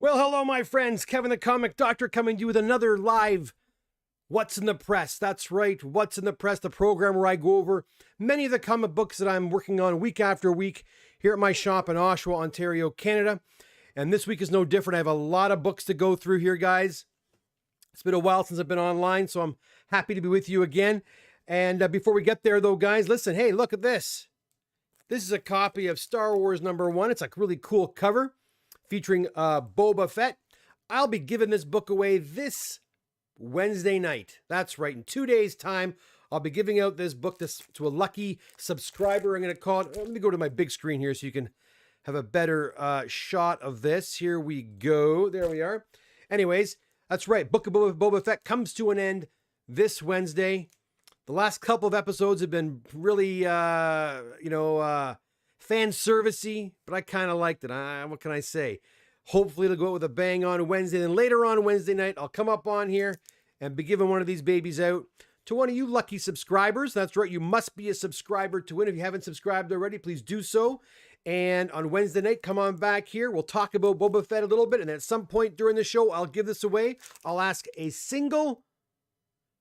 Well, hello, my friends. Kevin the Comic Doctor coming to you with another live What's in the Press. That's right, What's in the Press, the program where I go over many of the comic books that I'm working on week after week here at my shop in Oshawa, Ontario, Canada. And this week is no different. I have a lot of books to go through here, guys. It's been a while since I've been online, so I'm happy to be with you again. And before we get there, though, guys, listen, hey, look at this. This is a copy of Star Wars #1. It's a really cool cover featuring Boba Fett. I'll be giving this book away this Wednesday night. That's right. In 2 days' time, I'll be giving out this book to a lucky subscriber. I'm going to call it. Let me go to my big screen here so you can have a better shot of this. Here we go. There we are. Anyways, that's right. Book of Boba Fett comes to an end this Wednesday. The last couple of episodes have been really, fan servicey, but I kind of liked it. What can I say? Hopefully it'll go out with a bang on Wednesday. Then later on Wednesday night, I'll come up on here and be giving one of these babies out to one of you lucky subscribers. That's right. You must be a subscriber to win. If you haven't subscribed already, please do so. And on Wednesday night, come on back here. We'll talk about Boba Fett a little bit. And at some point during the show, I'll give this away. I'll ask a single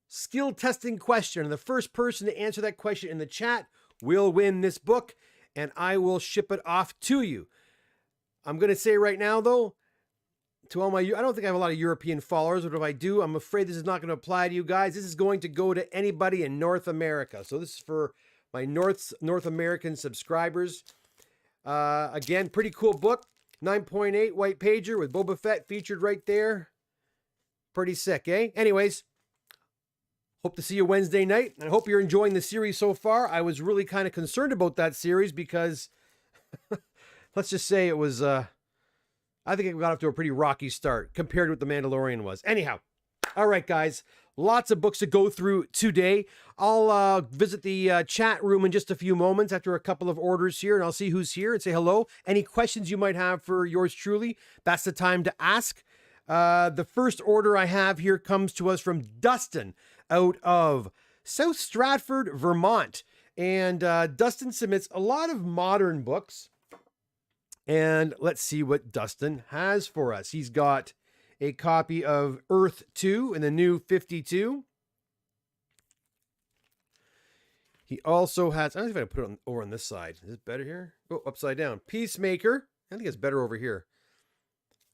skill testing question. And the first person to answer that question in the chat will win this book. And I will ship it off to you. I'm going to say right now, though, to all my, I don't think I have a lot of European followers, but if I do, I'm afraid this is not going to apply to you guys. This is going to go to anybody in North America. So this is for my North American subscribers. Again, pretty cool book. 9.8 white pager with Boba Fett featured right there. Pretty sick, eh? Anyways, hope to see you Wednesday night. And I hope you're enjoying the series so far. I was really kind of concerned about that series because let's just say it was, I think it got off to a pretty rocky start compared to what The Mandalorian was. Anyhow, all right, guys, lots of books to go through today. I'll visit the chat room in just a few moments after a couple of orders here, and I'll see who's here and say hello. Any questions you might have for yours truly, that's the time to ask. The first order I have here comes to us from Dustin out of South Stratford, Vermont. And Dustin submits a lot of modern books. And let's see what Dustin has for us. He's got a copy of Earth 2 in the New 52. He also has, I don't know if I put it over on this side. Is it better here? Oh, upside down. Peacemaker. I think it's better over here.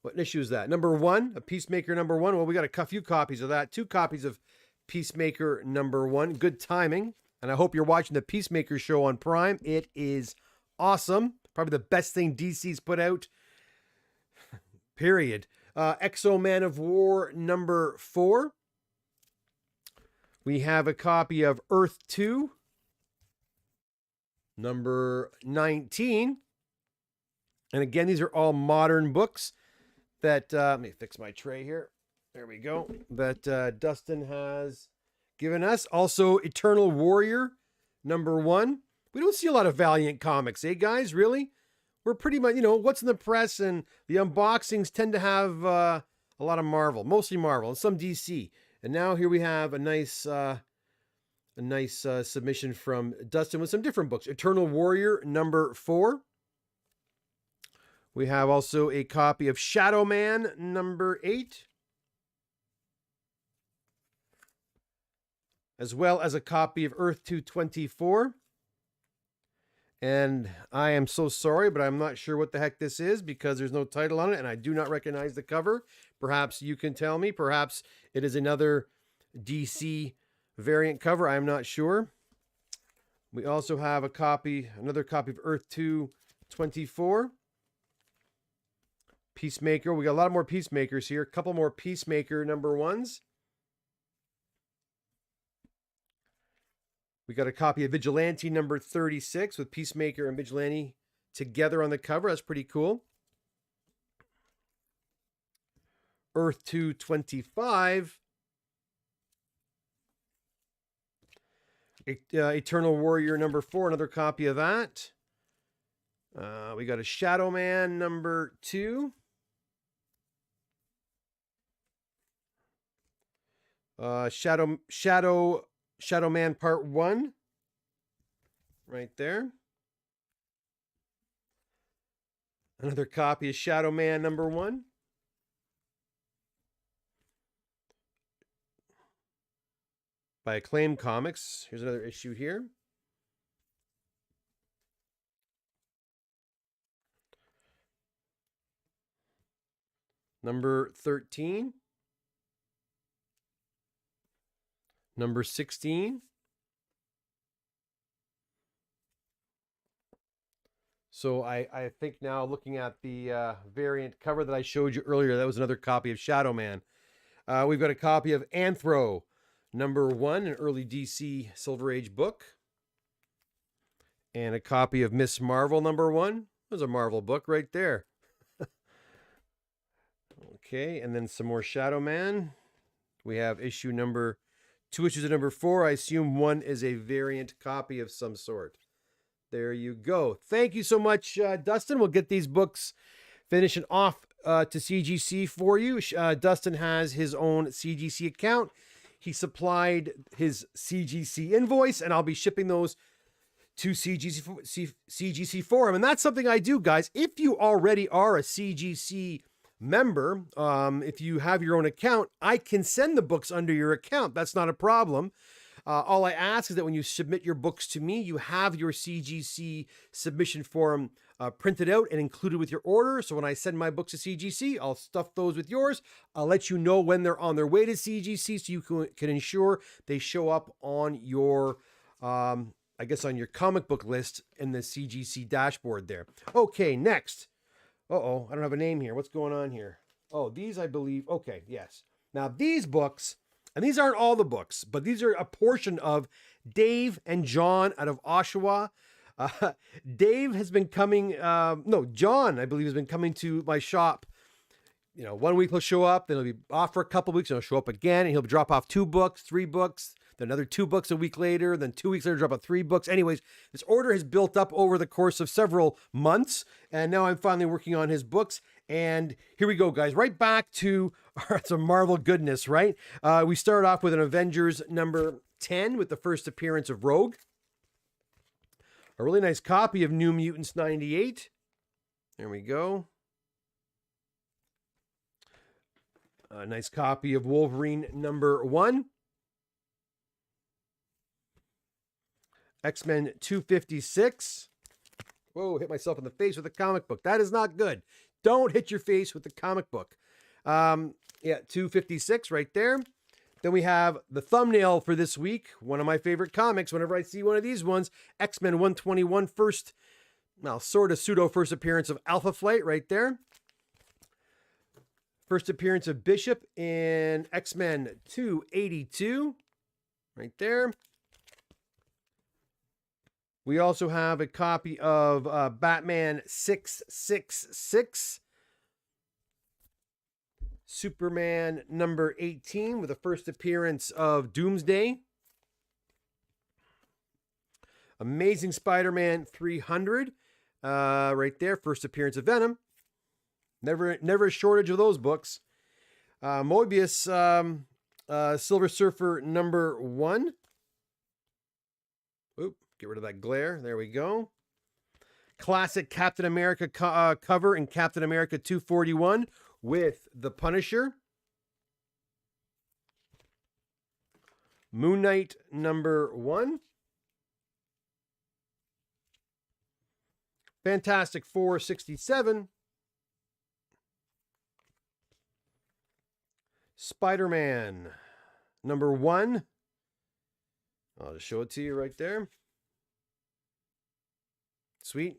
What issue is that? #1, a Peacemaker #1. Well, we got a few copies of that. 2 copies of Peacemaker #1. Good timing. And I hope you're watching the Peacemaker show on Prime. It is awesome. Probably the best thing DC's put out. Period. Exo Man of War #4. We have a copy of Earth 2, #19. And again, these are all modern books that, let me fix my tray here. There we go. That Dustin has given us. Also, Eternal Warrior #1. We don't see a lot of Valiant comics, eh, guys? Really? We're pretty much, What's in the Press and the unboxings tend to have a lot of Marvel, mostly Marvel, and some DC. And now here we have a nice submission from Dustin with some different books. Eternal Warrior #4. We have also a copy of Shadow Man #8. As well as a copy of Earth 224. And I am so sorry, but I'm not sure what the heck this is because there's no title on it and I do not recognize the cover. Perhaps you can tell me. Perhaps it is another DC variant cover. I'm not sure. We also have another copy of Earth 224. Peacemaker. We got a lot more Peacemakers here. A couple more Peacemaker #1s. We got a copy of Vigilante #36 with Peacemaker and Vigilante together on the cover. That's pretty cool. Earth 225. Eternal Warrior #4, another copy of that. We got a Shadow Man #2. Shadow Man Part 1. Right there. Another copy of Shadow Man #1. by Acclaim Comics. Here's another issue here. Number 13. Number 16. So I think now, looking at the variant cover that I showed you earlier, that was another copy of Shadow Man. We've got a copy of Anthro, number 1, an early DC Silver Age book. And a copy of Miss Marvel, number 1. There's a Marvel book right there. Okay, and then some more Shadow Man. We have issue number 2 issues of number 4. I assume one is a variant copy of some sort. There you go. Thank you so much, Dustin. We'll get these books finishing off to CGC for you. Dustin has his own CGC account. He supplied his CGC invoice, and I'll be shipping those to CGC for him. And that's something I do, guys. If you already are a CGC member, if you have your own account, I can send the books under your account. That's not a problem. All I ask is that when you submit your books to me, you have your CGC submission form printed out and included with your order. So when I send my books to CGC, I'll stuff those with yours. I'll let you know when they're on their way to CGC so you can ensure they show up on your, I guess, on your comic book list in the CGC dashboard there. Okay, next. Uh-oh, I don't have a name here. What's going on here? Oh, these, I believe. Okay, yes. Now, these books... And these aren't all the books, but these are a portion of Dave and John out of Oshawa. Dave has been coming, John, I believe, has been coming to my shop. You know, 1 week he'll show up, then he'll be off for a couple of weeks, and he'll show up again, and he'll drop off 2 books, 3 books, then another 2 books a week later, then 2 weeks later, drop off 3 books. Anyways, this order has built up over the course of several months, and now I'm finally working on his books. And here we go, guys. Right back to some Marvel goodness, right? We start off with an Avengers number 10 with the first appearance of Rogue. A really nice copy of New Mutants 98. There we go. A nice copy of Wolverine number 1. X-Men 256. Whoa, hit myself in the face with a comic book. That is not good. Don't hit your face with the comic book. 256 right there. Then we have the thumbnail for this week. One of my favorite comics. Whenever I see one of these ones, X-Men 121 first, well, sort of pseudo first appearance of Alpha Flight right there. First appearance of Bishop in X-Men 282 right there. We also have a copy of Batman 666. Superman number 18 with the first appearance of Doomsday. Amazing Spider-Man 300. Right there, first appearance of Venom. Never a shortage of those books. Mobius Silver Surfer number 1. Oop. Get rid of that glare. There we go. Classic Captain America cover in Captain America 241 with the Punisher. Moon Knight number 1. Fantastic Four 67. Spider-Man number 1. I'll just show it to you right there. Sweet.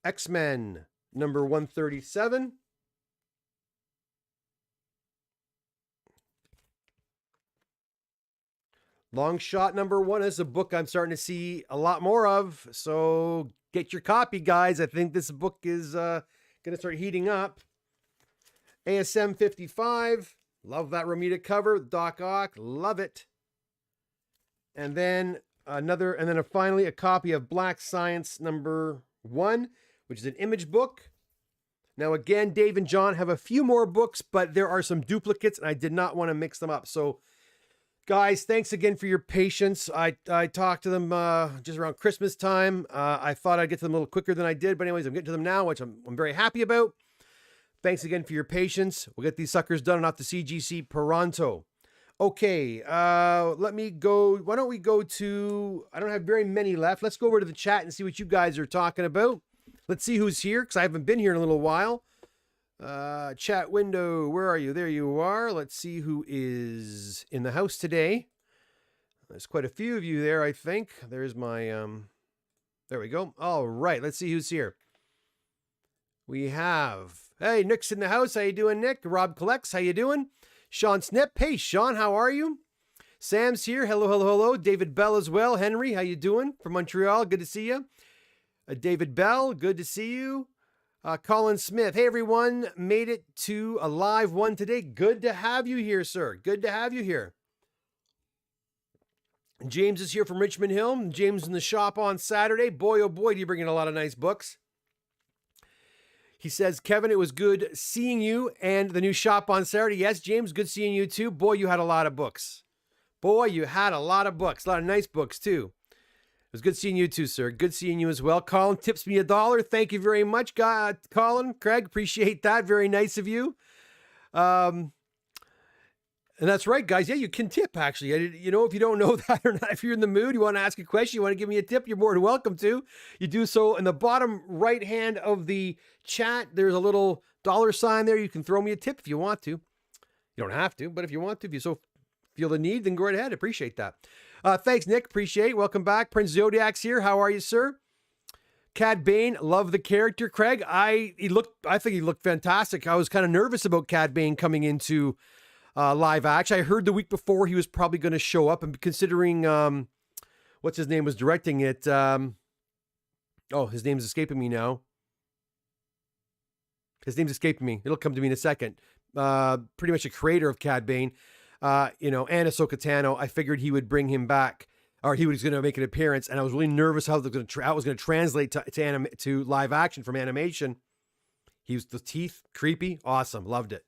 X-Men number 137. Long Shot number 1 is a book I'm starting to see a lot more of. So get your copy, guys. I think this book is going to start heating up. ASM 55. Love that Romita cover. Doc Ock. Love it. And then finally a copy of Black Science number 1, which is an Image book. Now again, Dave and John have a few more books, but there are some duplicates and I did not want to mix them up. So guys, thanks again for your patience. I talked to them just around Christmas time. I thought I'd get to them a little quicker than I did, but anyways, I'm getting to them now, which I'm very happy about. Thanks again for your patience. We'll get these suckers done and off to CGC pronto. Okay, let me go. Why don't we go to, I don't have very many left. Let's go over to the chat and see what you guys are talking about. Let's see who's here, because I haven't been here in a little while. Chat window, where are you? There you are. Let's see who is in the house today. There's quite a few of you there, I think. There's my, there we go. All right, let's see who's here. We have, hey, Nick's in the house. How you doing, Nick? Rob Collects, how you doing? Sean Snip, hey, Sean, how are you? Sam's here. Hello, hello, hello. David Bell as well. Henry, how you doing? From Montreal, good to see you. David Bell, good to see you. Colin Smith, hey, everyone. Made it to a live one today. Good to have you here, sir. Good to have you here. James is here from Richmond Hill. James in the shop on Saturday. Boy, oh boy, do you bring in a lot of nice books. He says, Kevin, it was good seeing you and the new shop on Saturday. Yes, James, good seeing you too. Boy, you had a lot of books. Boy, you had a lot of books. A lot of nice books too. It was good seeing you too, sir. Good seeing you as well. Colin tips me $1. Thank you very much, Colin. Craig, appreciate that. Very nice of you. And that's right, guys. Yeah, you can tip, actually. You know, if you don't know that or not, if you're in the mood, you want to ask a question, you want to give me a tip, you're more than welcome to. You do so in the bottom right hand of the chat. There's a little $sign there. You can throw me a tip if you want to. You don't have to, but if you want to, if you so feel the need, then go right ahead. Appreciate that. Thanks, Nick. Appreciate it. Welcome back. Prince Zodiac's here. How are you, sir? Cad Bane, love the character. Craig, I think he looked fantastic. I was kind of nervous about Cad Bane coming into live action. I heard the week before he was probably going to show up, and considering what's his name was directing it. His name's escaping me now. His name's escaping me. It'll come to me in a second. Pretty much a creator of Cad Bane, and Ahsoka Tano. I figured he would bring him back, or he was going to make an appearance, and I was really nervous how it was going to translate to live action from animation. He was the teeth, creepy, awesome, loved it.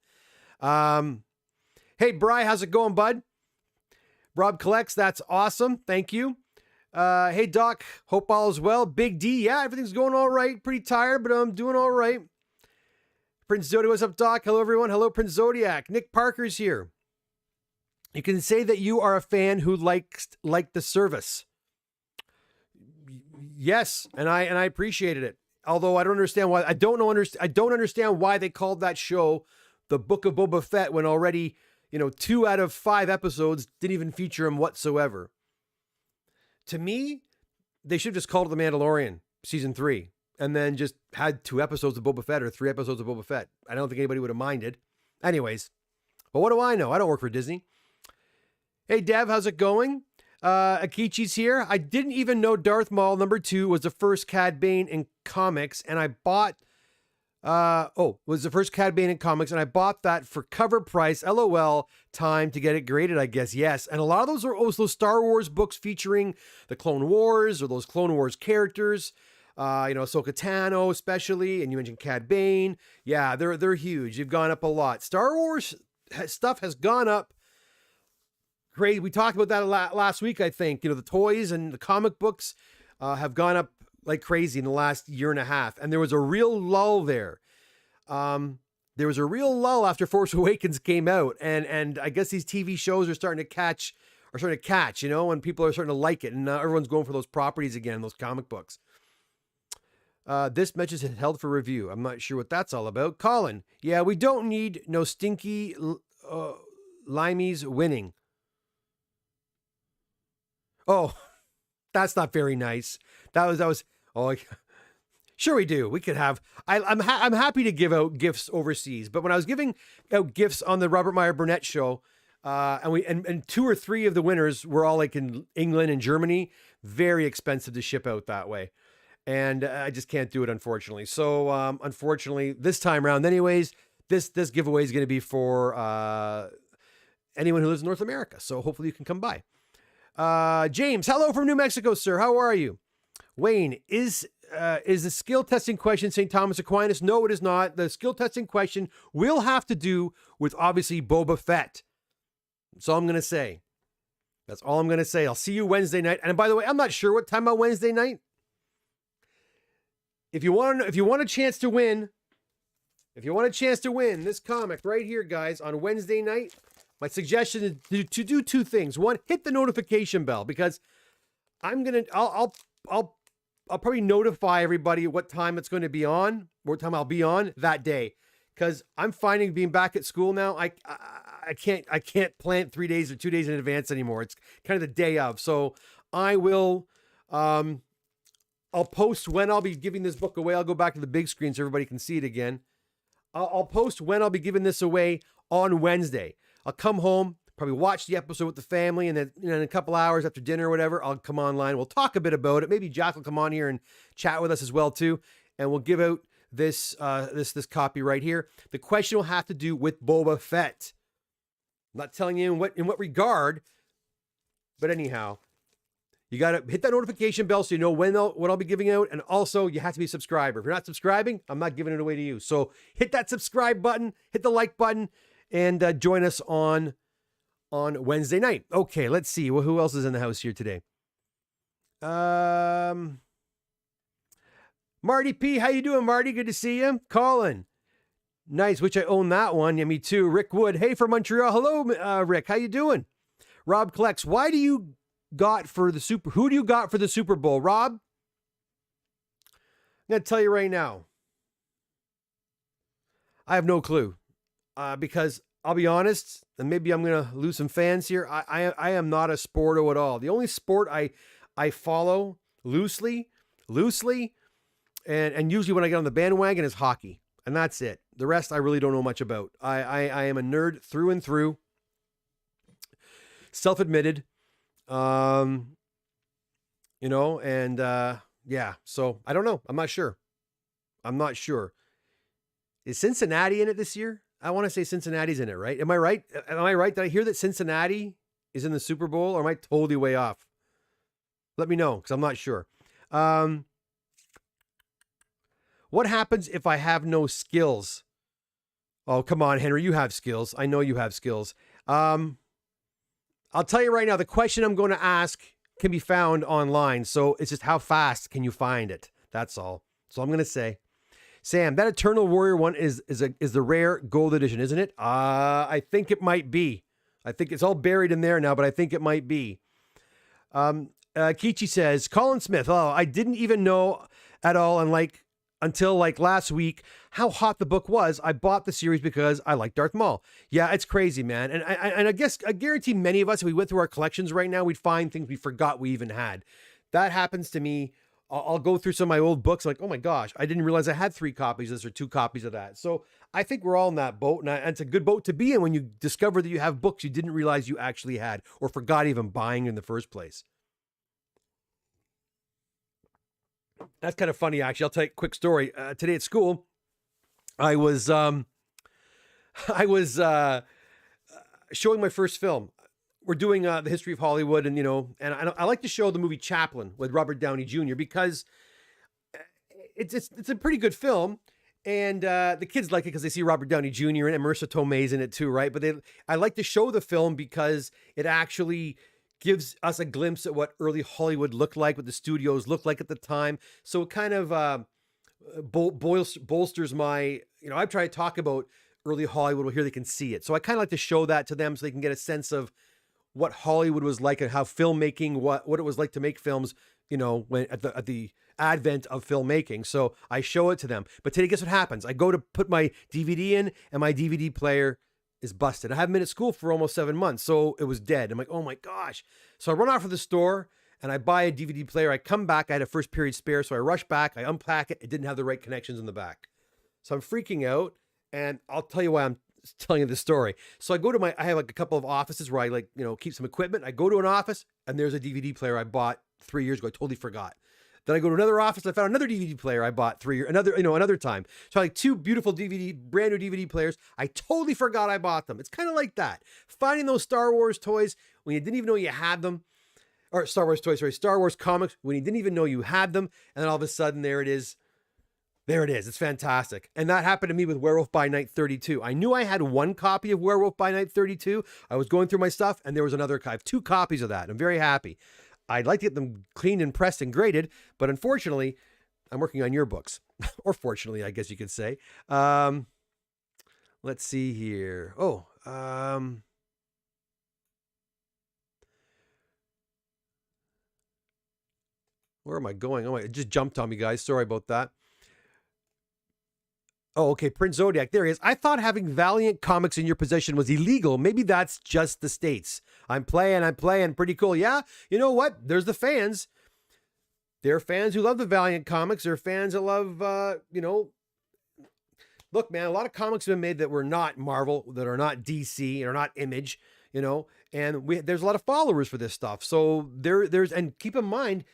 Hey, Bri, how's it going, bud? Rob Collects, that's awesome. Thank you. Hey, Doc, hope all is well. Big D, yeah, everything's going all right. Pretty tired, but I'm doing all right. Prince Zodiac, what's up, Doc? Hello, everyone. Hello, Prince Zodiac. Nick Parker's here. You can say that you are a fan who liked the service. Yes, and I appreciated it. Although I don't understand why. I don't understand why they called that show The Book of Boba Fett when already, 2 out of 5 episodes didn't even feature him whatsoever. To me, they should have just called it The Mandalorian season 3 and then just had 2 episodes of Boba Fett or 3 episodes of Boba Fett. I don't think anybody would have minded. Anyways, but what do I know? I don't work for Disney. Hey, Dev, how's it going? Akichi's here. I didn't even know Darth Maul #2 was the first Cad Bane in comics, and I bought was the first Cad Bane in comics, and I bought that for cover price. LOL, time to get it graded, I guess. Yes, and a lot of those are also those Star Wars books featuring the Clone Wars or those Clone Wars characters. Ahsoka Tano especially, and you mentioned Cad Bane. Yeah, they're huge. They've gone up a lot. Star Wars stuff has gone up. Great. We talked about that last week, I think. The toys and the comic books have gone up like crazy in the last year and a half. And there was a real lull there. There was a real lull after Force Awakens came out. And I guess these TV shows are starting to catch, when people are starting to like it. And now everyone's going for those properties again, those comic books. This match is held for review. I'm not sure what that's all about. Colin, yeah, we don't need no stinky limeys winning. Oh, that's not very nice. That was. Oh, sure we do. We could have. I'm happy to give out gifts overseas, but when I was giving out gifts on the Robert Meyer Burnett show, and 2 or 3 of the winners were all like in England and Germany, very expensive to ship out that way, and I just can't do it, unfortunately. So unfortunately, this time around, anyways, this giveaway is going to be for anyone who lives in North America. So hopefully you can come by. James, hello from New Mexico, sir. How are you? Wayne, is the skill testing question St. Thomas Aquinas? No, it is not. The skill testing question will have to do with obviously Boba Fett. That's all I'm going to say. That's all I'm going to say. I'll see you Wednesday night. And by the way, I'm not sure what time on Wednesday night. If you want a chance to win this comic right here, guys, on Wednesday night, my suggestion is to do two things. One, hit the notification bell, because I'll probably notify everybody what time it's going to be on, what time I'll be on that day. Because I'm finding being back at school now, I can't plan 3 days or 2 days in advance anymore. It's kind of the day of. So I will, I'll post when I'll be giving this book away. I'll go back to the big screen so everybody can see it again. I'll post when I'll be giving this away on Wednesday. I'll come home, probably watch the episode with the family, and then in a couple hours after dinner or whatever, I'll come online. We'll talk a bit about it. Maybe Jack will come on here and chat with us as well too, and we'll give out this copy right here. The question will have to do with Boba Fett. I'm not telling you in what regard, but anyhow, you got to hit that notification bell so you know what I'll be giving out, and also you have to be a subscriber. If you're not subscribing, I'm not giving it away to you. So hit that subscribe button, hit the like button, and join us on Wednesday night. Okay, let's see. Well, who else is in the house here today? Marty P, how you doing, Marty? Good to see you. Colin, nice. Which I own that one. Yeah, me too. Rick Wood, hey from Montreal. Hello, Rick. How you doing? Rob collects. Who do you got for the Super Bowl, Rob? I'm gonna tell you right now. I have no clue, because I'll be honest, and maybe I'm gonna lose some fans here. I am not a sporto at all. The only sport I follow loosely, and usually when I get on the bandwagon is hockey, and that's it. The rest I really don't know much about. I am a nerd through and through. Self-admitted. Yeah. So I don't know. I'm not sure. Is Cincinnati in it this year? I want to say Cincinnati's in it, right? Am I right? Did I hear that Cincinnati is in the Super Bowl, or am I totally way off? Let me know, because I'm not sure. What happens if I have no skills? Oh, come on, Henry, you have skills. I know you have skills. I'll tell you right now, the question I'm going to ask can be found online. So it's just how fast can you find it? That's all. So I'm going to say, Sam, that Eternal Warrior one is the rare gold edition, isn't it? I think it might be. I think it's all buried in there now, but I think it might be. Kichi says, Colin Smith, I didn't even know at all, until last week, how hot the book was. I bought the series because I like Darth Maul. Yeah, it's crazy, man. And I guarantee many of us, if we went through our collections right now, we'd find things we forgot we even had. That happens to me. I'll go through some of my old books, like, oh my gosh, I didn't realize I had 3 copies of this or 2 copies of that. So I think we're all in that boat, and it's a good boat to be in when you discover that you have books you didn't realize you actually had or forgot even buying in the first place. That's kind of funny, actually. I'll tell you a quick story. Today at school, I was showing my first film. We're doing the history of Hollywood, and I like to show the movie Chaplin with Robert Downey Jr. because it's a pretty good film, and the kids like it because they see Robert Downey Jr. and Marissa Tomei's in it too, right? But I like to show the film because it actually gives us a glimpse at what early Hollywood looked like, what the studios looked like at the time. So it kind of bolsters my, I've tried to talk about early Hollywood. Well, here they can see it. So I kind of like to show that to them so they can get a sense of what Hollywood was like and how filmmaking, what it was like to make films, when at the advent of filmmaking. So I show it to them. But today, guess what happens? I go to put my DVD in, and my DVD player is busted. I haven't been at school for almost 7 months, so it was dead. I'm like, oh my gosh. So I run off to the store and I buy a DVD player. I come back. I had a first period spare, so I rush back. I unpack it. It didn't have the right connections in the back. So I'm freaking out, and I'll tell you why I'm telling you this story. So I have a couple of offices where I keep some equipment. I go to an office, and there's a DVD player I bought 3 years ago. I totally forgot. Then I go to another office. I found another DVD player I bought another time. So I like 2 beautiful brand new DVD players. I totally forgot I bought them. It's kind of like that. Finding those Star Wars toys when you didn't even know you had them, or Star Wars comics when you didn't even know you had them, and then all of a sudden there it is. It's fantastic. And that happened to me with Werewolf by Night 32. I knew I had 1 copy of Werewolf by Night 32. I was going through my stuff, and there was another. I have 2 copies of that. I'm very happy. I'd like to get them cleaned and pressed and graded, but unfortunately, I'm working on your books. Or fortunately, I guess you could say. Let's see here. Where am I going? Oh, it just jumped on me, guys. Sorry about that. Oh, okay. Prince Zodiac. There he is. I thought having Valiant comics in your possession was illegal. Maybe that's just the States. I'm playing. Pretty cool. Yeah. You know what? There's the fans. There are fans who love the Valiant comics. There are fans that love, look, man, a lot of comics have been made that were not Marvel, that are not DC, or not Image, and there's a lot of followers for this stuff. So and keep in mind,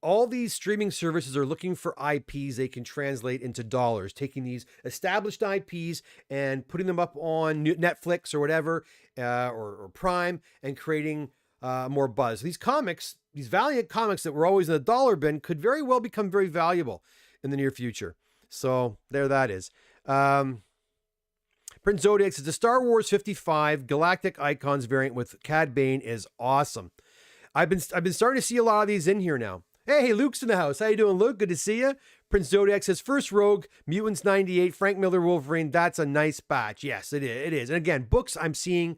all these streaming services are looking for IPs they can translate into dollars, taking these established IPs and putting them up on Netflix or whatever, or Prime, and creating more buzz. These comics, these Valiant comics that were always in the dollar bin, could very well become very valuable in the near future. So there that is. Prince Zodiac says the Star Wars 55 Galactic Icons variant with Cad Bane is awesome. I've been starting to see a lot of these in here now. Hey, Luke's in the house. How you doing, Luke? Good to see you. Prince Zodiac says, first Rogue, Mutants 98, Frank Miller Wolverine. That's a nice batch. Yes, it is. And again, books I'm seeing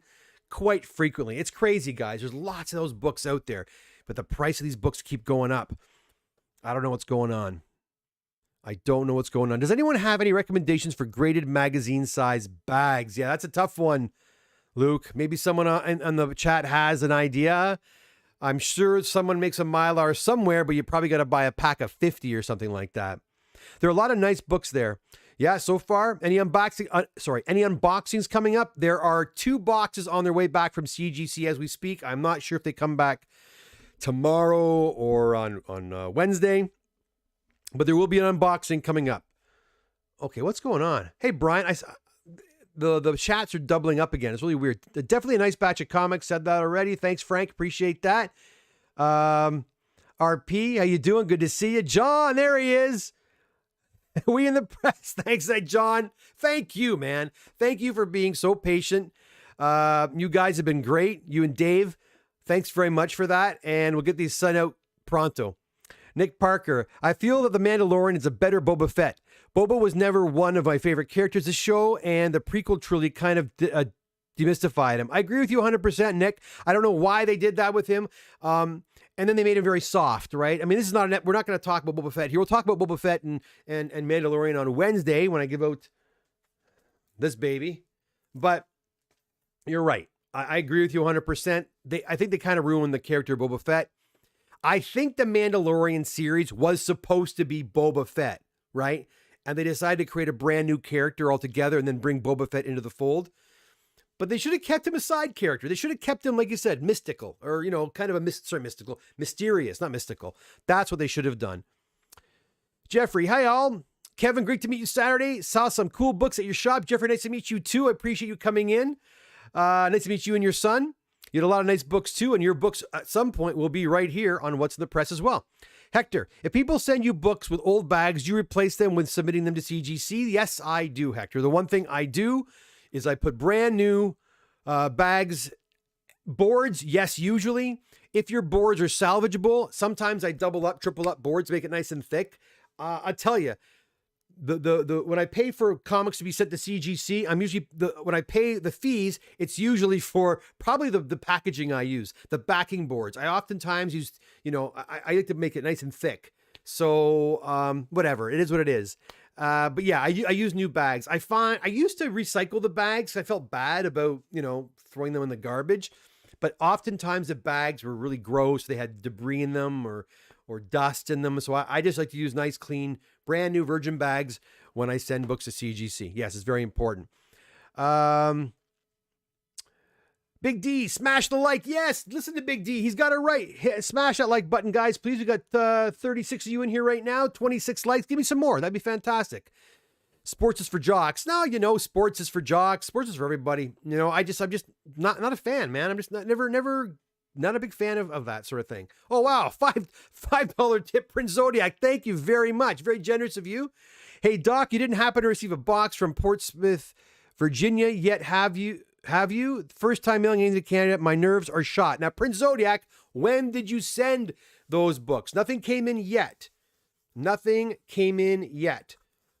quite frequently. It's crazy, guys. There's lots of those books out there, but the price of these books keep going up. I don't know what's going on. Does anyone have any recommendations for graded magazine size bags? Yeah, that's a tough one, Luke. Maybe someone on the chat has an idea. I'm sure someone makes a Mylar somewhere, but you probably got to buy a pack of 50 or something like that. There are a lot of nice books there. Yeah, so far, any unboxings coming up? There are 2 boxes on their way back from CGC as we speak. I'm not sure if they come back tomorrow or on Wednesday, but there will be an unboxing coming up. Okay, what's going on? Hey, Brian, the chats are doubling up again. It's really weird. Definitely a nice batch of comics. Said that already. Thanks, Frank. Appreciate that. RP, how you doing? Good to see you. John, there he is. We in the press. Thanks, John. Thank you, man. Thank you for being so patient. You guys have been great. You and Dave, thanks very much for that. And we'll get these sent out pronto. Nick Parker, I feel that The Mandalorian is a better Boba Fett. Boba was never one of my favorite characters of the show, and the prequel trilogy kind of demystified him. I agree with you 100%, Nick. I don't know why they did that with him. And then they made him very soft, right? I mean, this is not we're not going to talk about Boba Fett here. We'll talk about Boba Fett and Mandalorian on Wednesday when I give out this baby. But you're right. I agree with you 100%. I think they kind of ruined the character of Boba Fett. I think the Mandalorian series was supposed to be Boba Fett, right? And they decided to create a brand new character altogether and then bring Boba Fett into the fold. But they should have kept him a side character. They should have kept him, like you said, mystical, or, kind of mysterious, not mystical. That's what they should have done. Jeffrey, hi all. Kevin, great to meet you Saturday. Saw some cool books at your shop. Jeffrey, nice to meet you too. I appreciate you coming in. Nice to meet you and your son. You had a lot of nice books too, and your books at some point will be right here on What's in the Press as well. Hector, if people send you books with old bags, do you replace them with submitting them to CGC? Yes, I do, Hector. The one thing I do is I put brand new bags, boards, yes, usually. If your boards are salvageable, sometimes I double up, triple up boards to make it nice and thick. I tell you, the when I pay for comics to be sent to CGC, I'm usually when I pay the fees, it's usually for probably the packaging I use, the backing boards. I oftentimes use, I like to make it nice and thick. So whatever, it is what it is. But yeah, I use new bags. I used to recycle the bags. I felt bad about, throwing them in the garbage, but oftentimes the bags were really gross. They had debris in them or dust in them. So I just like to use nice, clean, brand new virgin bags when I send books to CGC. Yes, it's very important. Big D, smash the like. Yes, listen to Big D. He's got it right. Smash that like button, guys. Please, we got 36 of you in here right now. 26 likes. Give me some more. That'd be fantastic. Sports is for jocks. No, sports is for jocks. Sports is for everybody. I'm just not a fan, man. I'm just not a big fan of that sort of thing. Oh, wow. $5 tip, Prince Zodiac. Thank you very much. Very generous of you. Hey, Doc, you didn't happen to receive a box from Portsmouth, Virginia yet, have you? First time mailing into Canada. My nerves are shot. Now, Prince Zodiac, when did you send those books? Nothing came in yet.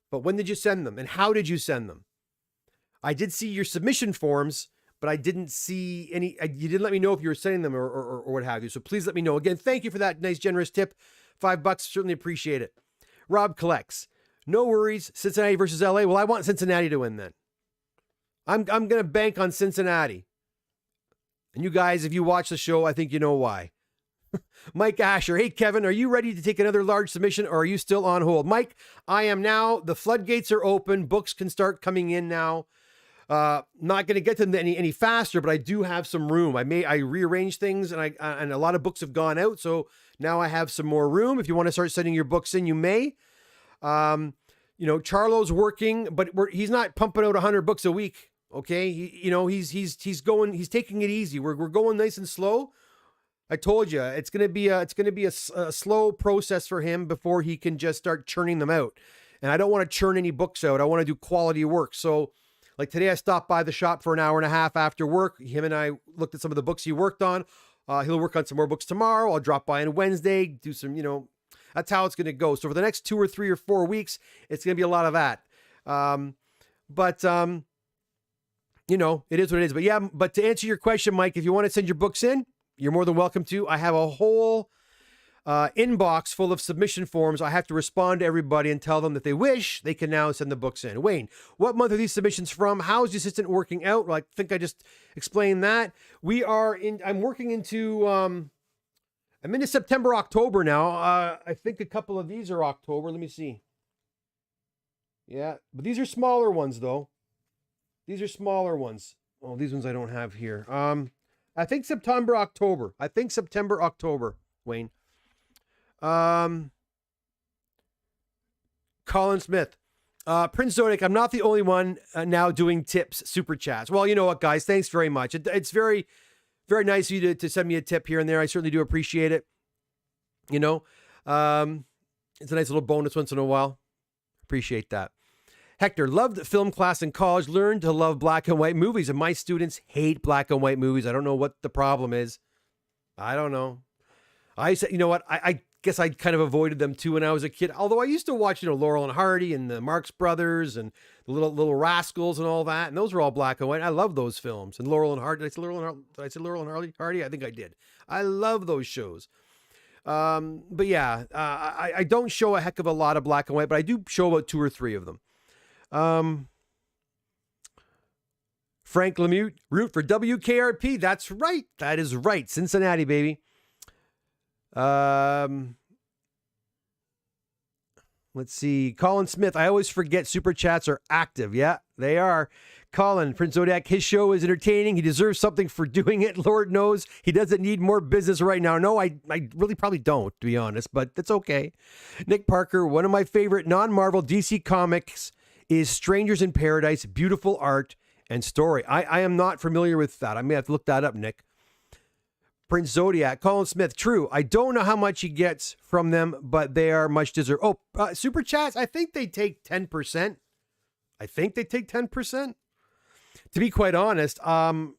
But when did you send them? And how did you send them? I did see your submission forms, but I didn't see any. You didn't let me know if you were sending them or what have you. So please let me know. Again, thank you for that nice, generous tip. $5, certainly appreciate it. Rob collects. No worries. Cincinnati versus LA. Well, I want Cincinnati to win then. I'm going to bank on Cincinnati. And you guys, if you watch the show, I think you know why. Mike Asher. Hey, Kevin, are you ready to take another large submission or are you still on hold? Mike, I am now. The floodgates are open. Books can start coming in now. Not going to get them any faster, but I do have some room. I rearranged things and and a lot of books have gone out. So now I have some more room. If you want to start sending your books in, you may. Charlo's working, but he's not pumping out 100 books a week. Okay. He's taking it easy. We're going nice and slow. I told you it's going to be a slow process for him before he can just start churning them out. And I don't want to churn any books out. I want to do quality work. So like today I stopped by the shop for an hour and a half after work. Him and I looked at some of the books he worked on. He'll work on some more books tomorrow. I'll drop by on Wednesday, do some, that's how it's going to go. So for the next 2 or 3 or 4 weeks, it's going to be a lot of that. It is what it is. But yeah, but to answer your question, Mike, if you want to send your books in, you're more than welcome to. I have a whole inbox full of submission forms. I have to respond to everybody and tell them that they wish they can now send the books in. Wayne, what month are these submissions from? How is the assistant working out? Well, I think I just explained that. I'm working into, I'm into September, October now. I think a couple of these are October. Let me see. Yeah, but these are smaller ones though. These are smaller ones. Oh, these ones I don't have here. I think September, October, Wayne. Colin Smith. Prince Zodiac, I'm not the only one now doing tips, super chats. Well, you know what, guys? Thanks very much. It's very, very nice of you to send me a tip here and there. I certainly do appreciate it. It's a nice little bonus once in a while. Appreciate that. Hector, loved film class in college, learned to love black and white movies, and my students hate black and white movies. I don't know what the problem is. I don't know. I said, you know what? I guess I kind of avoided them too when I was a kid. Although I used to watch, Laurel and Hardy and the Marx Brothers and the Little Rascals and all that. And those were all black and white. I love those films. And Laurel and Hardy. Did I say Laurel and Hardy? I think I did. I love those shows. But yeah, I don't show a heck of a lot of black and white, but I do show about 2 or 3 of them. Frank Lemieux, root for WKRP. That's right. That is right. Cincinnati, baby. Let's see. Colin Smith. I always forget super chats are active. Yeah, they are. Colin, Prince Zodiac, his show is entertaining. He deserves something for doing it. Lord knows he doesn't need more business right now. No, I really probably don't, to be honest, but that's okay. Nick Parker, one of my favorite non-Marvel DC comics is Strangers in Paradise, beautiful art and story. I am not familiar with that. I may have to look that up, Nick. Prince Zodiac, Colin Smith, true. I don't know how much he gets from them, but they are much deserved. Oh, super chats, I think they take 10%. To be quite honest, YouTube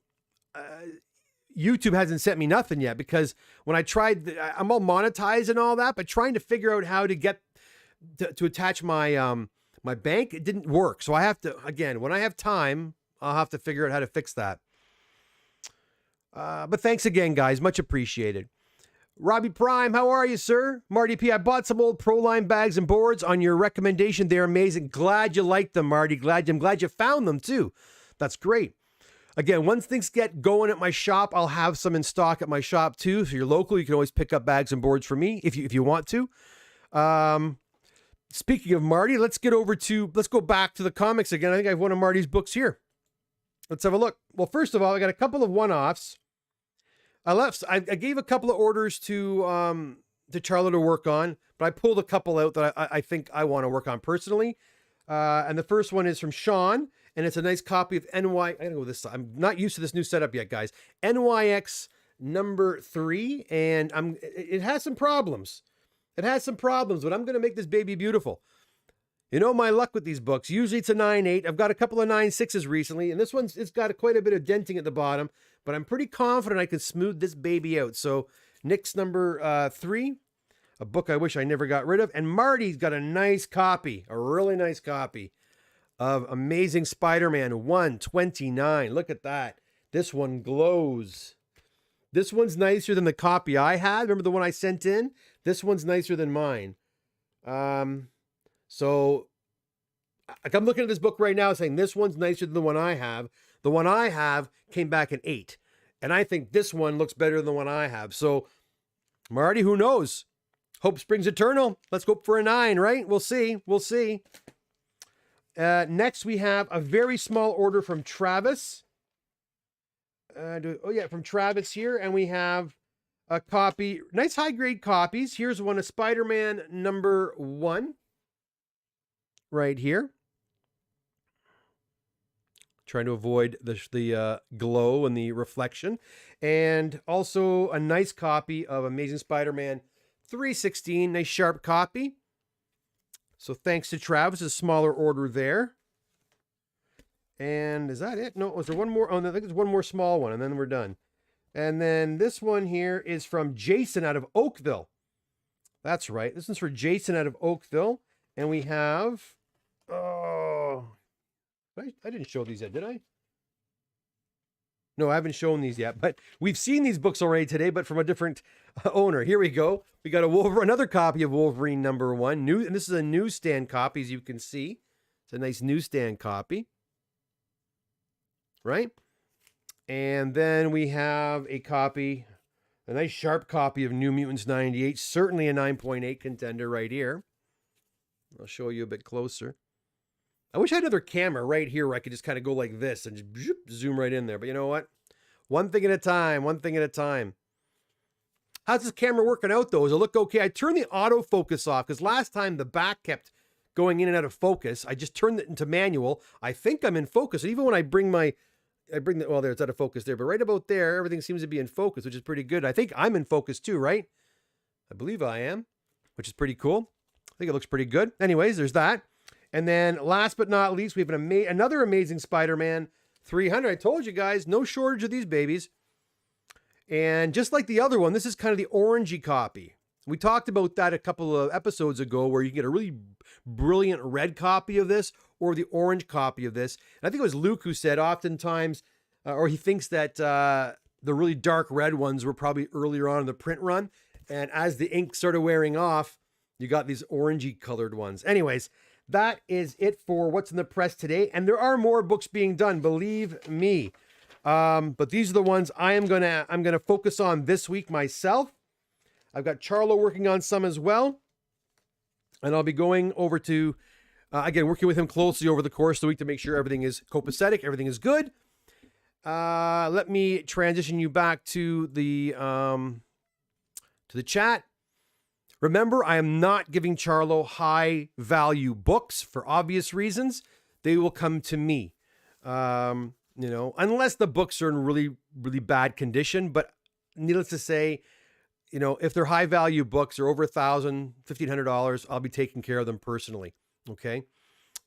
hasn't sent me nothing yet because when I tried, I'm all monetized and all that, but trying to figure out how to get to attach my my bank, it didn't work. So I have to, again, when I have time, I'll have to figure out how to fix that. But thanks again, guys. Much appreciated. Robbie Prime, how are you, sir? Marty P, I bought some old Proline bags and boards on your recommendation. They're amazing. Glad you liked them, Marty. I'm glad you found them, too. That's great. Again, once things get going at my shop, I'll have some in stock at my shop, too. If you're local, you can always pick up bags and boards for me if you want to. Speaking of Marty, let's go back to the comics again. I think I have one of Marty's books here. Let's have a look. Well, first of all, I got a couple of one-offs. I gave a couple of orders to Charlo to work on, but I pulled a couple out that I think I want to work on personally. And the first one is from Sean, and it's a nice copy of I gotta go this side. I'm not used to this new setup yet, guys. NYX number 3, and it has some problems. But I'm going to make this baby beautiful. You know my luck with these books. Usually it's a 9.8. I've got a couple of 9.6s recently, and this it's got quite a bit of denting at the bottom, but I'm pretty confident I can smooth this baby out. So Nick's number 3, a book I wish I never got rid of, and Marty's got a really nice copy of Amazing Spider-Man 129. Look at that. This one glows. This one's nicer than the copy I had. Remember the one I sent in? This one's nicer than mine. So I'm looking at this book right now saying this one's nicer than the one I have. The one I have came back an 8. And I think this one looks better than the one I have. So, Marty, who knows? Hope springs eternal. Let's go for a 9, right? We'll see. We'll see. Next, we have a very small order from Travis. From Travis here. And we have a copy. Nice high-grade copies. Here's one of Spider-Man number 1. Right here. Trying to avoid the glow and the reflection. And also a nice copy of Amazing Spider-Man 316. Nice sharp copy. So thanks to Travis, a smaller order there. And is that it? No, was there one more? Oh, no, I think there's one more small one, and then we're done. And then this one here is from Jason out of Oakville. That's right. This one's for Jason out of Oakville. And we have... Oh... I didn't show these yet, did I? No, I haven't shown these yet, but we've seen these books already today, but from a different owner. Here we go. We got another copy of Wolverine number 1. And this is a newsstand copy, as you can see. It's a nice newsstand copy. Right? And then we have a nice sharp copy of New Mutants 98. Certainly a 9.8 contender right here. I'll show you a bit closer. I wish I had another camera right here where I could just kind of go like this and just zoom right in there. But you know what? One thing at a time. One thing at a time. How's this camera working out, though? Does it look okay? I turned the autofocus off because last time the back kept going in and out of focus. I just turned it into manual. I think I'm in focus. And even when I bring there, it's out of focus there. But right about there, everything seems to be in focus, which is pretty good. I think I'm in focus too, right? I believe I am, which is pretty cool. I think it looks pretty good. Anyways, there's that. And then last but not least, we have another Amazing Spider-Man 300. I told you guys, no shortage of these babies. And just like the other one, this is kind of the orangey copy. We talked about that a couple of episodes ago where you can get a really brilliant red copy of this or the orange copy of this. And I think it was Luke who said oftentimes, or he thinks that the really dark red ones were probably earlier on in the print run. And as the ink started wearing off, you got these orangey colored ones. Anyways, that is it for what's in the press today. And there are more books being done, believe me. But these are the ones I'm gonna focus on this week myself. I've got Charlo working on some as well. And I'll be going over to, again, working with him closely over the course of the week to make sure everything is copacetic, everything is good. Let me transition you back to the chat. Remember, I am not giving Charlo high value books for obvious reasons. They will come to me, unless the books are in really, really bad condition. But needless to say, if they're high value books or over $1,000, $1,500, I'll be taking care of them personally. Okay.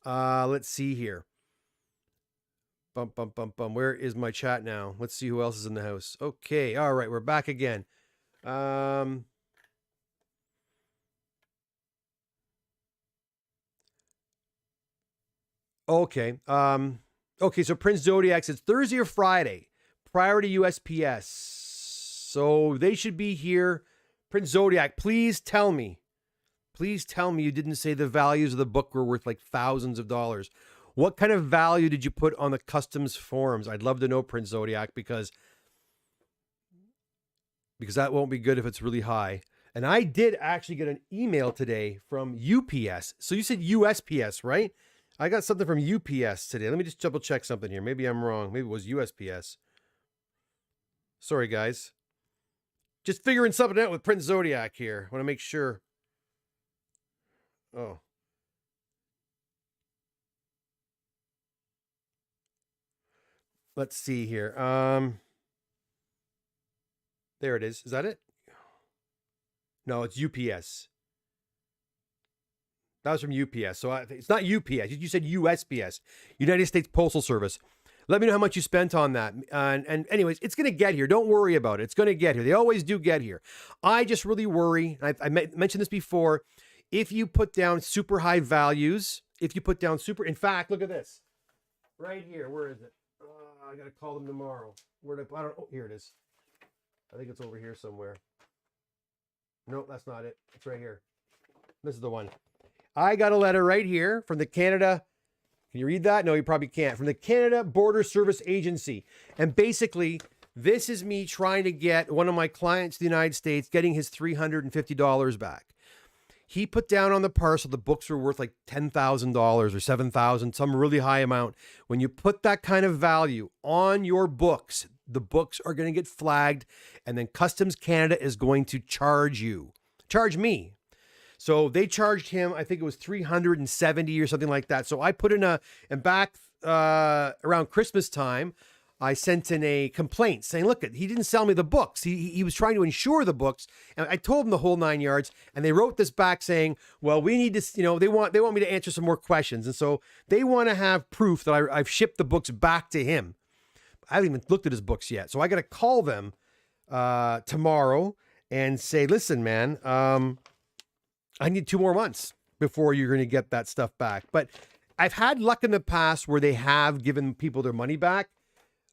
Let's see here. Bum, bum, bum, bum. Where is my chat now? Let's see who else is in the house. Okay. All right. We're back again. Okay. Okay, so Prince Zodiac says Thursday or Friday, prior to USPS. So they should be here. Prince Zodiac, please tell me you didn't say the values of the book were worth like thousands of dollars. What kind of value did you put on the customs forums? I'd love to know, Prince Zodiac, because that won't be good if it's really high. And I did actually get an email today from UPS. So you said USPS, right? I got something from UPS today. Let me just double check something here. Maybe I'm wrong. Maybe it was USPS. Sorry, guys. Just figuring something out with Prince Zodiac here. I want to make sure. Oh. Let's see here. There it is. Is that it? No, it's UPS. That was from UPS. So it's not UPS. You said USPS, United States Postal Service. Let me know how much you spent on that. And anyways, it's going to get here. Don't worry about it. It's going to get here. They always do get here. I just really worry. I mentioned this before. If you put down super high values, in fact, look at this. Right here. Where is it? I got to call them tomorrow. Here it is. I think it's over here somewhere. Nope, that's not it. It's right here. This is the one. I got a letter right here from the Canada. Can you read that? No, you probably can't. From the Canada Border Service Agency. And basically, this is me trying to get one of my clients to the United States getting his $350 back. He put down on the parcel the books were worth like $10,000 or $7,000, some really high amount. When you put that kind of value on your books, the books are going to get flagged, and then Customs Canada is going to charge me. So they charged him, I think it was $370 or something like that. So I put in and back around Christmas time, I sent in a complaint saying, look, he didn't sell me the books. He was trying to insure the books. And I told him the whole 9 yards, and they wrote this back saying, well, we need to, they want me to answer some more questions. And so they want to have proof that I've shipped the books back to him. I haven't even looked at his books yet. So I got to call them tomorrow and say, listen, man, I need 2 more months before you're going to get that stuff back. But I've had luck in the past where they have given people their money back.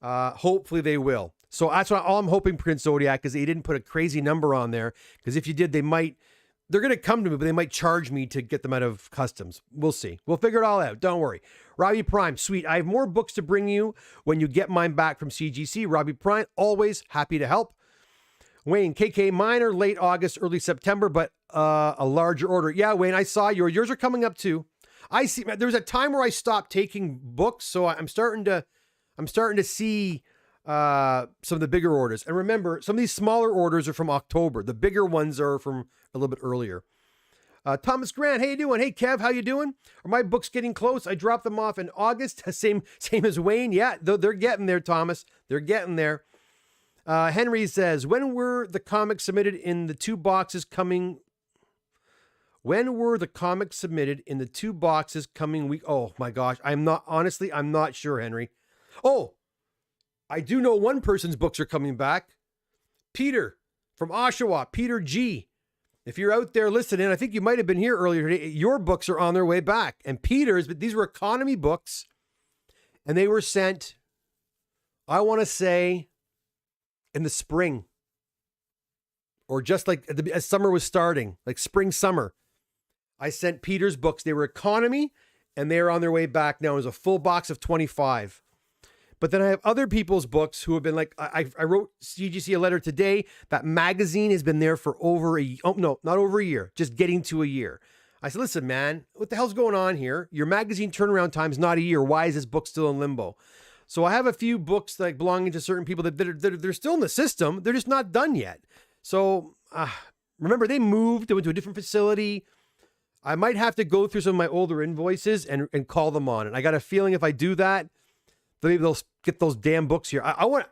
Hopefully they will. So that's all I'm hoping, Prince Zodiac, is they didn't put a crazy number on there. Because if you did, they're going to come to me, but they might charge me to get them out of customs. We'll see. We'll figure it all out. Don't worry. Robbie Prime, sweet. I have more books to bring you when you get mine back from CGC. Robbie Prime, always happy to help. Wayne, KK, mine are late August, early September, but a larger order. Yeah, Wayne, I saw yours are coming up too. I see. There was a time where I stopped taking books, so I'm starting to see some of the bigger orders. And remember, some of these smaller orders are from October. The bigger ones are from a little bit earlier. Thomas Grant, how you doing? Hey, Kev, how you doing? Are my books getting close? I dropped them off in August. Same as Wayne. Yeah, they're getting there, Thomas. They're getting there. Henry says, when were the comics submitted in the 2 boxes coming? When were the comics submitted in the 2 boxes coming week? Oh my gosh. I'm not sure, Henry. Oh, I do know one person's books are coming back. Peter from Oshawa, Peter G. If you're out there listening, I think you might have been here earlier today. Your books are on their way back. And Peter's, but these were economy books, and they were sent, I want to say, in the spring, or just like as summer was starting, like spring, summer. I sent Peter's books. They were economy, and they're on their way back now. It was a full box of 25. But then I have other people's books who have been like, I wrote CGC a letter today. That magazine has been there for not over a year, just getting to a year. I said, listen, man, what the hell's going on here? Your magazine turnaround time is not a year. Why is this book still in limbo? So I have a few books like belonging to certain people that they're still in the system. They're just not done yet. So remember, they moved. They went to a different facility. I might have to go through some of my older invoices and call them on. And I got a feeling if I do that, maybe they'll get those damn books here.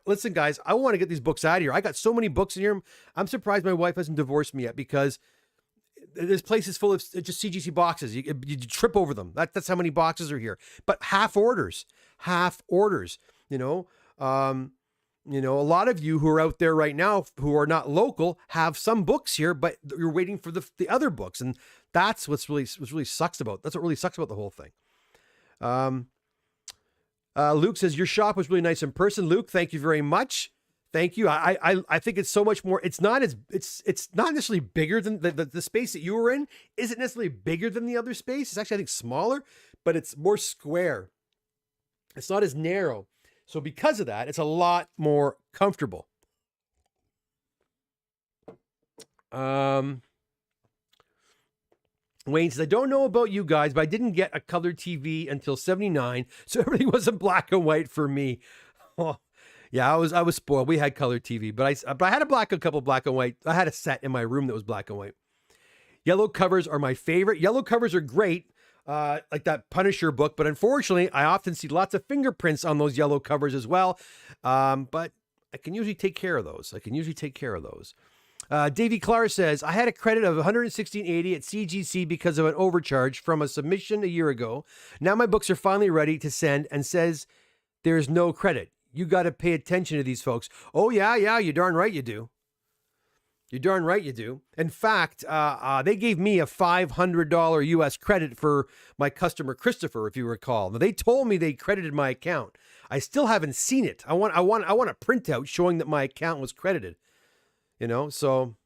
Listen, guys, I want to get these books out of here. I got so many books in here. I'm surprised my wife hasn't divorced me yet, because this place is full of just CGC boxes. You trip over them. That's how many boxes are here. But half orders. A lot of you who are out there right now who are not local have some books here, but you're waiting for the other books, and that's what really sucks about. That's what really sucks about the whole thing. Luke says your shop was really nice in person. Luke, thank you very much. Thank you. I think it's so much more. It's not necessarily bigger than the space that you were in. Isn't necessarily bigger than the other space. It's actually, I think, smaller, but it's more square. It's not as narrow. So because of that, it's a lot more comfortable. Wayne says, I don't know about you guys, but I didn't get a color TV until 79, so everything was in black and white for me. Oh, yeah, I was spoiled. We had color TV, but I had a couple black and white. I had a set in my room that was black and white. Yellow covers are my favorite. Yellow covers are great, like that Punisher book, but unfortunately, I often see lots of fingerprints on those yellow covers as well. But I can usually take care of those. Davey Clark says, I had a credit of $116.80 at CGC because of an overcharge from a submission a year ago. Now my books are finally ready to send and says there's no credit. You got to pay attention to these folks. Oh, yeah, you're darn right you do. In fact, they gave me a $500 US credit for my customer, Christopher, if you recall. Now, they told me they credited my account. I still haven't seen it. I want a printout showing that my account was credited. So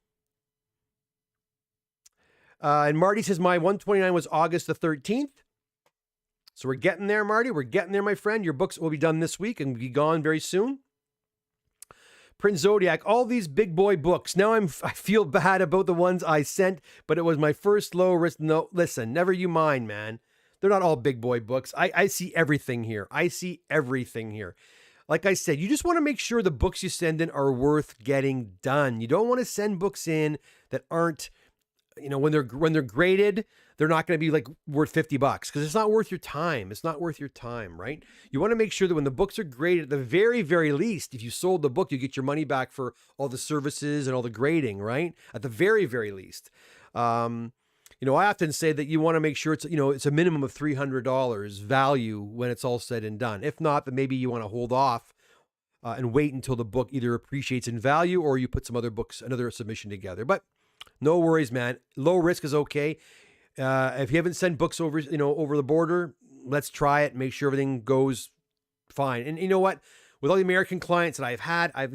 And Marty says my 129 was August the 13th. So we're getting there, Marty. We're getting there, my friend. Your books will be done this week and be gone very soon. Prince Zodiac, all these big boy books. Now I feel bad about the ones I sent, but it was my first low risk. No, listen, never you mind, man. They're not all big boy books. I see everything here. I see everything here. Like I said, you just want to make sure the books you send in are worth getting done. You don't want to send books in that aren't, when they're graded, they're not going to be like worth $50 because it's not worth your time. It's not worth your time, right? You want to make sure that when the books are graded, at the very, very least, if you sold the book, you get your money back for all the services and all the grading, right? At the very, very least. I often say that you want to make sure it's a minimum of $300 value when it's all said and done. If not, then maybe you want to hold off and wait until the book either appreciates in value or you put some another submission together. But no worries, man. Low risk is okay. If you haven't sent books over the border, let's try it. Make sure everything goes fine. And you know what? With all the American clients that I've had, I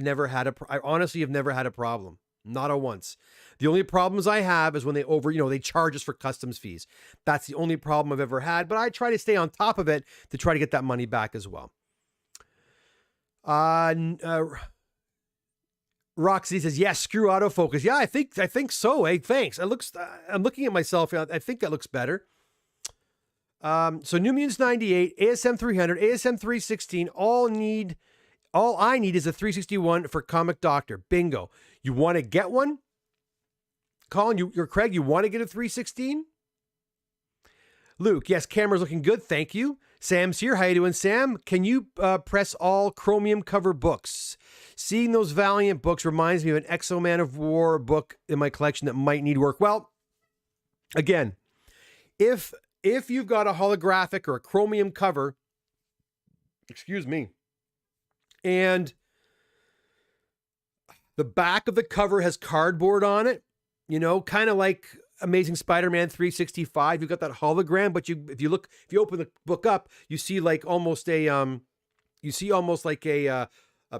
honestly have never had a problem. Not a once. The only problems I have is when they charge us for customs fees. That's the only problem I've ever had, but I try to stay on top of it to try to get that money back as well. Roxy says, yes, screw autofocus. Yeah, I think so. Hey, thanks. I'm looking at myself. I think that looks better. So New Mutants 98, ASM 300, ASM 316, all I need is a 361 for Comic Doctor. Bingo. You want to get one? Colin, you're Craig, you want to get a 316? Luke, yes, camera's looking good. Thank you. Sam's here. How you doing, Sam? Can you press all Chromium cover books? Seeing those Valiant books reminds me of an Exo Man of War book in my collection that might need work. Well, again, if you've got a holographic or a Chromium cover, and the back of the cover has cardboard on it, kind of like Amazing Spider-Man 365. You've got that hologram, but if you open the book up, you see almost a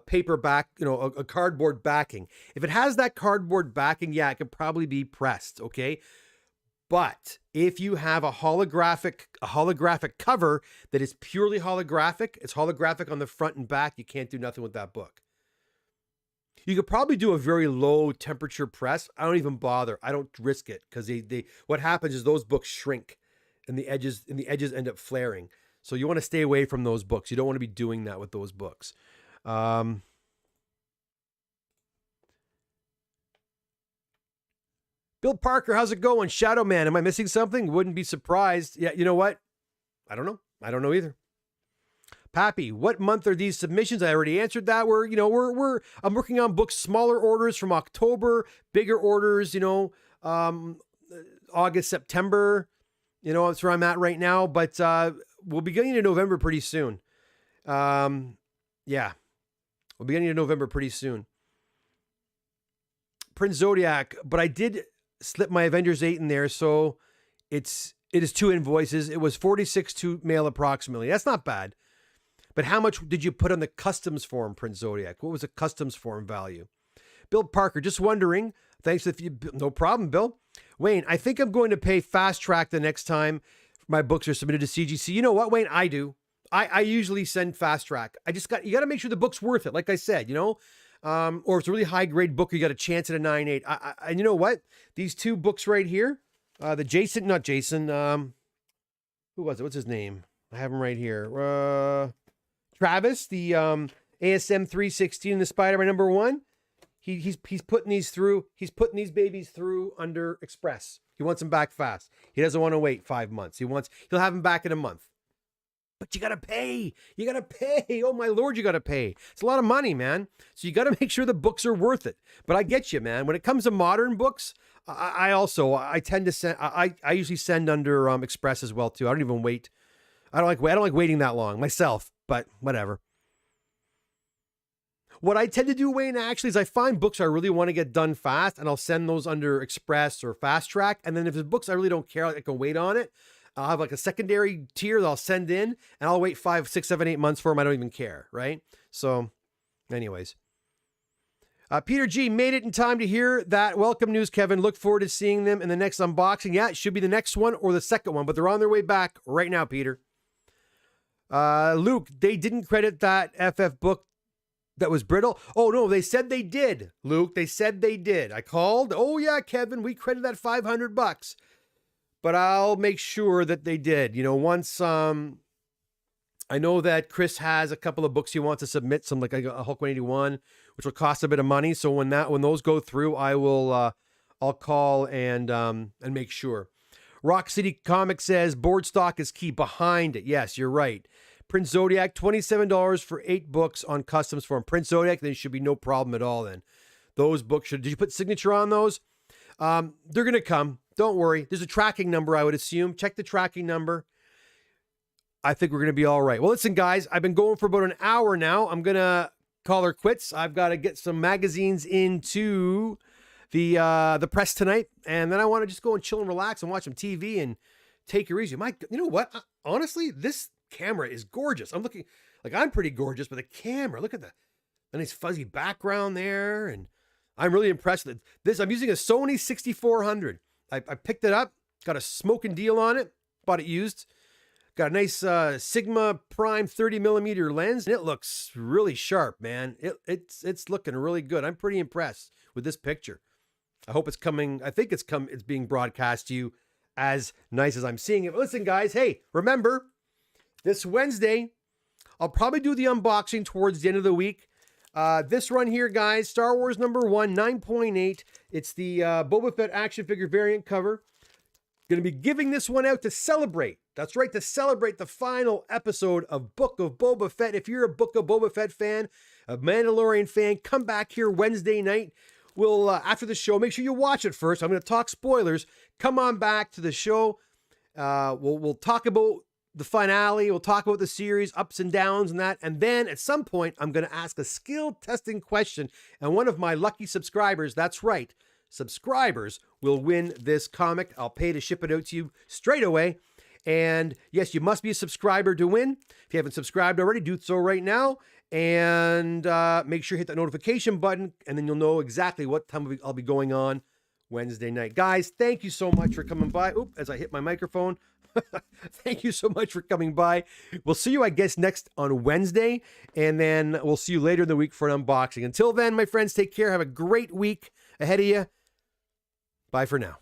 paper back, a cardboard backing. If it has that cardboard backing, yeah, it could probably be pressed, okay? But if you have a holographic cover that is purely holographic, it's holographic on the front and back, you can't do nothing with that book. You could probably do a very low temperature press. I don't even bother. I don't risk it because what happens is those books shrink and the edges end up flaring. So you want to stay away from those books. You don't want to be doing that with those books. Bill Parker, how's it going? Shadow Man, am I missing something? Wouldn't be surprised. Yeah, you know what? I don't know. I don't know either. Pappy, what month are these submissions? I already answered that. I'm working on books, smaller orders from October, bigger orders, August, September, that's where I'm at right now, but we'll be getting to November pretty soon. We'll be getting to November pretty soon. Prince Zodiac, but I did slip my Avengers 8 in there, so it is 2 invoices. It was $46 to mail approximately. That's not bad. But how much did you put on the customs form, Prince Zodiac? What was the customs form value? Bill Parker, just wondering. Thanks. No problem, Bill. Wayne, I think I'm going to pay Fast Track the next time my books are submitted to CGC. You know what, Wayne? I do. I usually send Fast Track. You got to make sure the book's worth it. Like I said, or if it's a really high grade book, you got a chance at a 9.8. And you know what? These 2 books right here, who was it? What's his name? I have him right here. Travis, the ASM 316 and the Spider-Man #1, he's putting these through. He's putting these babies through under Express. He wants them back fast. He doesn't want to wait 5 months. He'll have them back in a month. But you gotta pay. You gotta pay. Oh my Lord, you gotta pay. It's a lot of money, man. So you gotta make sure the books are worth it. But I get you, man. When it comes to modern books, I tend to send. I usually send under Express as well too. I don't even wait. I don't like waiting that long myself. But whatever. What I tend to do, Wayne, actually, is I find books I really want to get done fast, and I'll send those under Express or Fast Track. And then if there's books I really don't care, I can wait on it, I'll have a secondary tier that I'll send in, and I'll wait 5, 6, 7, 8 months for them. I don't even care, right? So, anyways. Peter G made it in time to hear that. Welcome news, Kevin. Look forward to seeing them in the next unboxing. Yeah, it should be the next one or the second one, but they're on their way back right now, Peter. Luke, they didn't credit that FF book that was brittle. Oh, no, they said they did, Luke. They said they did. I called. Oh, yeah, Kevin, we credit that $500. But I'll make sure that they did. You know, once I know that Chris has a couple of books he wants to submit, some like a Hulk 181, which will cost a bit of money. So when those go through, I'll call and make sure. Rock City Comics says board stock is key behind it. Yes, you're right. Prince Zodiac, $27 for 8 books on customs for him. Prince Zodiac, there should be no problem at all then. Those books did you put signature on those? They're going to come. Don't worry. There's a tracking number, I would assume. Check the tracking number. I think we're going to be all right. Well, listen, guys, I've been going for about an hour now. I'm going to call her quits. I've got to get some magazines into the press tonight, and then I want to just go and chill and relax and watch some TV and take it easy. You know what? Honestly, this camera is gorgeous. I'm looking like I'm pretty gorgeous, but the camera, look at the nice fuzzy background there, and I'm really impressed with this. I'm using a Sony 6400. I picked it up, got a smoking deal on it, bought it used. Got a nice Sigma Prime 30mm lens, and it looks really sharp, man. It's looking really good. I'm pretty impressed with this picture. I hope it's coming. I think it's being broadcast to you as nice as I'm seeing it. But listen, guys, hey, remember, this Wednesday, I'll probably do the unboxing towards the end of the week. This run here, guys, Star Wars #1, 9.8. It's the Boba Fett action figure variant cover. Going to be giving this one out to celebrate. That's right, to celebrate the final episode of Book of Boba Fett. If you're a Book of Boba Fett fan, a Mandalorian fan, come back here Wednesday night. We'll, after the show, make sure you watch it first. I'm going to talk spoilers. Come on back to the show. We'll talk about the finale. We'll talk about the series, ups and downs and that. And then at some point, I'm going to ask a skill testing question. And one of my lucky subscribers, that's right, subscribers will win this comic. I'll pay to ship it out to you straight away. And yes, you must be a subscriber to win. If you haven't subscribed already, do so right now. And make sure you hit that notification button, and then you'll know exactly what time I'll be going on Wednesday night. Guys, thank you so much for coming by. Oop, as I hit my microphone. Thank you so much for coming by. We'll see you, I guess, next on Wednesday, and then we'll see you later in the week for an unboxing. Until then, my friends, take care. Have a great week ahead of you. Bye for now.